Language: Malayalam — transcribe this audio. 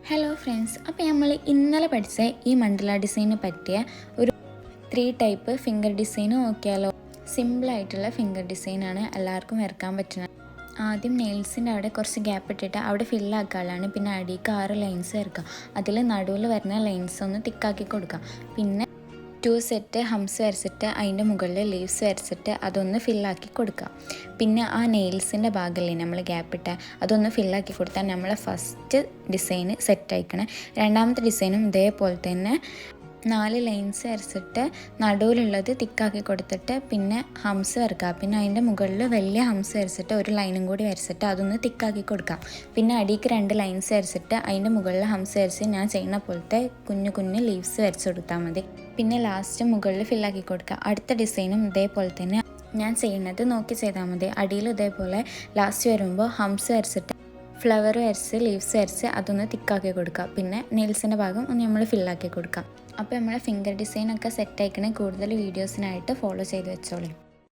ഹലോ ഫ്രണ്ട്സ്, അപ്പോൾ നമ്മൾ ഇന്നലെ പഠിച്ച ഈ മണ്ഡല ഡിസൈന് പറ്റിയ ഒരു 3 ടൈപ്പ് ഫിംഗർ ഡിസൈൻ നോക്കിയാലോ. സിമ്പിളായിട്ടുള്ള ഫിംഗർ ഡിസൈനാണ്, എല്ലാവർക്കും വരക്കാൻ പറ്റുന്നത്. ആദ്യം നെയിൽസിൻ്റെ അവിടെ കുറച്ച് ഗ്യാപ്പ് ഇട്ടിട്ട് അവിടെ ഫില്ലാക്കാനുള്ളതാണ്. പിന്നെ അടിക്ക് 6 ലൈൻസ് വരക്കുക. അതിൽ നടുവിൽ വരുന്ന ലൈൻസ് ഒന്ന് തിക്കാക്കി കൊടുക്കുക. പിന്നെ 2 സെറ്റ് ഹംസ് വരച്ചിട്ട് അതിൻ്റെ മുകളിൽ ലീവ്സ് വരച്ചിട്ട് അതൊന്ന് ഫില്ലാക്കി കൊടുക്കുക. പിന്നെ ആ നെയിൽസിൻ്റെ ഭാഗമല്ലേ നമ്മൾ ഗ്യാപ്പിട്ട അതൊന്ന് ഫില്ലാക്കി കൊടുത്താൽ നമ്മളെ ഫസ്റ്റ് ഡിസൈന് സെറ്റ് ആയിക്കണം. രണ്ടാമത്തെ ഡിസൈനും ഇതേപോലെ തന്നെ 4 ലൈൻസ് വരച്ചിട്ട് നടുവിലുള്ളത് തിക്കാക്കി കൊടുത്തിട്ട് പിന്നെ ഹംസ് വരക്കുക. പിന്നെ അതിൻ്റെ മുകളിൽ വലിയ ഹംസ് വരച്ചിട്ട് ഒരു ലൈനും കൂടി വരച്ചിട്ട് അതൊന്ന് തിക്കാക്കി കൊടുക്കാം. പിന്നെ അടിക്ക് 2 ലൈൻസ് വരച്ചിട്ട് അതിൻ്റെ മുകളിൽ ഹംസ് വരച്ച് ഞാൻ ചെയ്യുന്ന പോലത്തെ കുഞ്ഞു കുഞ്ഞു ലീവ്സ് വരച്ച് കൊടുത്താൽ മതി. പിന്നെ ലാസ്റ്റ് മുകളിൽ ഫില്ലാക്കി കൊടുക്കുക. അടുത്ത ഡിസൈനും ഇതേപോലെ തന്നെ ഞാൻ ചെയ്യുന്നത് നോക്കി ചെയ്താൽ മതി. അടിയിൽ ഇതേപോലെ ലാസ്റ്റ് വരുമ്പോൾ ഹംസ് വരച്ചിട്ട് ഫ്ലവർ വരച്ച് ലീവ്സ് വരച്ച് അതൊന്ന് തിക്കാക്കി കൊടുക്കുക. പിന്നെ നെയിൽസിൻ്റെ ഭാഗം ഒന്ന് നമ്മൾ ഫില്ലാക്കി കൊടുക്കുക. അപ്പോൾ നമ്മളെ ഫിംഗർ ഡിസൈനൊക്കെ സെറ്റ് ആയിക്കണേ. കൂടുതൽ വീഡിയോസിനായിട്ട് ഫോളോ ചെയ്ത് വെച്ചോളൂ.